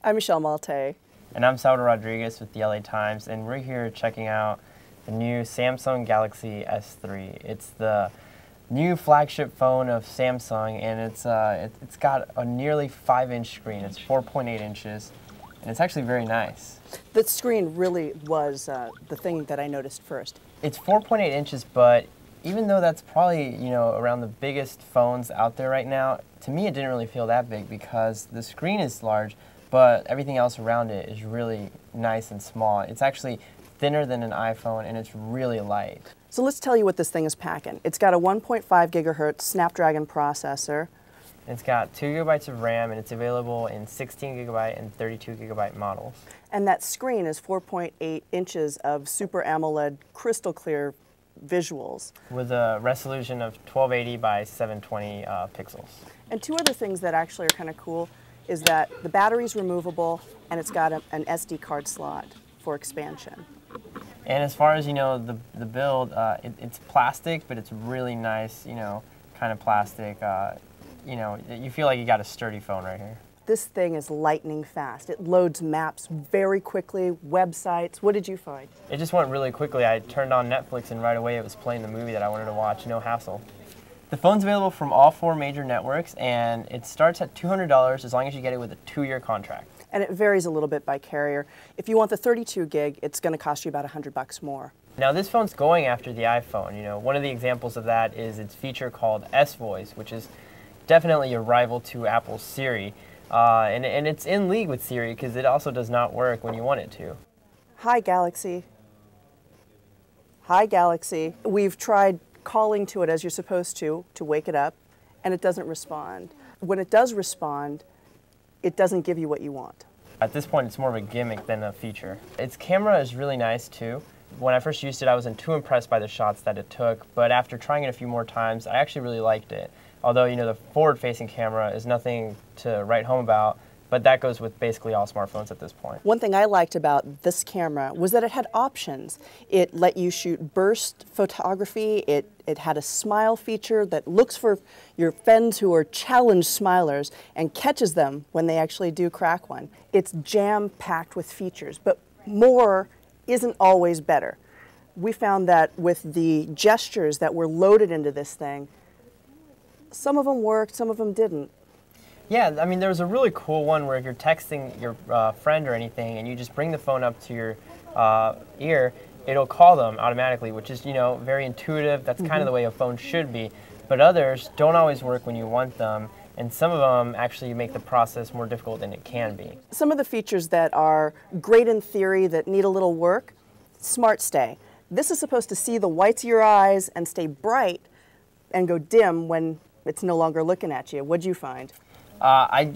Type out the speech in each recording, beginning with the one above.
I'm Michelle Malte. And I'm Salvador Rodriguez with the LA Times, and we're here checking out the new Samsung Galaxy S3. It's the new flagship phone of Samsung, and it's got a nearly 5-inch screen. It's 4.8 inches, and it's actually very nice. The screen really was the thing that I noticed first. It's 4.8 inches, but even though that's probably, around the biggest phones out there right now, to me it didn't really feel that big because the screen is large, but everything else around it is really nice and small. It's actually thinner than an iPhone, and it's really light. So let's tell you what this thing is packing. It's got a 1.5 gigahertz Snapdragon processor. It's got 2 gigabytes of RAM, and it's available in 16 gigabyte and 32 gigabyte models. And that screen is 4.8 inches of Super AMOLED crystal clear visuals. With a resolution of 1280 by 720 pixels. And two other things that actually are kind of cool is that the battery's removable, and it's got an SD card slot for expansion. And as far as the build, it's plastic, but it's really nice, kind of plastic. You feel like you got a sturdy phone right here. This thing is lightning fast. It loads maps very quickly, websites. What did you find? It just went really quickly. I turned on Netflix, and right away it was playing the movie that I wanted to watch. No hassle. The phone's available from all 4 major networks, and it starts at $200 as long as you get it with a 2-year contract. And it varies a little bit by carrier. If you want the 32 gig, it's going to cost you about $100 more. Now this phone's going after the iPhone. One of the examples of that is its feature called S-Voice, which is definitely a rival to Apple's Siri. And it's in league with Siri because it also does not work when you want it to. Hi, Galaxy. Hi, Galaxy. We've tried calling to it as you're supposed to wake it up, and it doesn't respond. When it does respond, it doesn't give you what you want. At this point, it's more of a gimmick than a feature. Its camera is really nice too. When I first used it, I wasn't too impressed by the shots that it took, but after trying it a few more times, I actually really liked it. Although, the forward-facing camera is nothing to write home about, but that goes with basically all smartphones at this point. One thing I liked about this camera was that it had options. It let you shoot burst photography. It had a smile feature that looks for your friends who are challenged smilers and catches them when they actually do crack one. It's jam-packed with features, but more isn't always better. We found that with the gestures that were loaded into this thing, some of them worked, some of them didn't. Yeah, I mean, there was a really cool one where if you're texting your friend or anything and you just bring the phone up to your ear, it'll call them automatically, which is, very intuitive. That's kind of the way a phone should be. But others don't always work when you want them, and some of them actually make the process more difficult than it can be. Some of the features that are great in theory that need a little work, Smart Stay. This is supposed to see the whites of your eyes and stay bright and go dim when it's no longer looking at you. What'd you find? I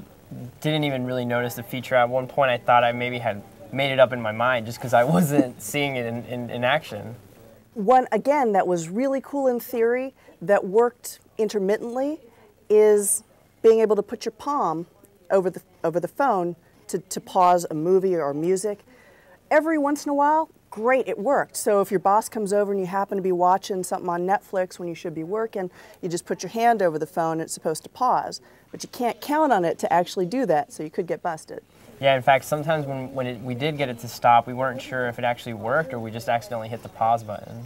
didn't even really notice the feature. At one point, I thought I maybe had made it up in my mind just because I wasn't seeing it in action. One, again, that was really cool in theory that worked intermittently is being able to put your palm over the phone to pause a movie or music. Every once in a while, great, it worked. So if your boss comes over and you happen to be watching something on Netflix when you should be working, you just put your hand over the phone and it's supposed to pause. But you can't count on it to actually do that, so you could get busted. Yeah, in fact, sometimes when we did get it to stop, we weren't sure if it actually worked or we just accidentally hit the pause button.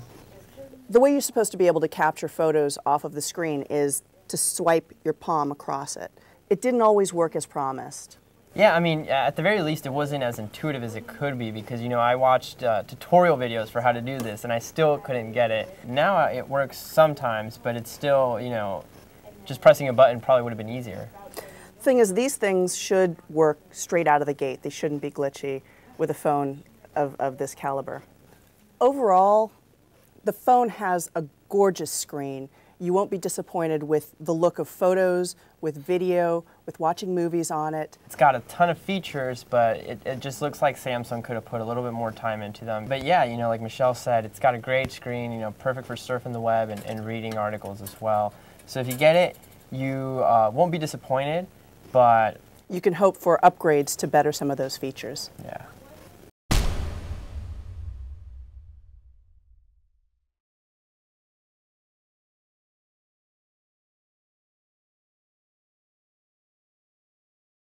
The way you're supposed to be able to capture photos off of the screen is to swipe your palm across it. It didn't always work as promised. Yeah, I mean, at the very least, it wasn't as intuitive as it could be because, I watched tutorial videos for how to do this, and I still couldn't get it. Now it works sometimes, but it's still, just pressing a button probably would have been easier. Thing is, these things should work straight out of the gate. They shouldn't be glitchy with a phone of this caliber. Overall, the phone has a gorgeous screen. You won't be disappointed with the look of photos, with video, with watching movies on it. It's got a ton of features, but it just looks like Samsung could have put a little bit more time into them. But yeah, like Michelle said, it's got a great screen, perfect for surfing the web and reading articles as well. So if you get it, you won't be disappointed, but you can hope for upgrades to better some of those features. Yeah.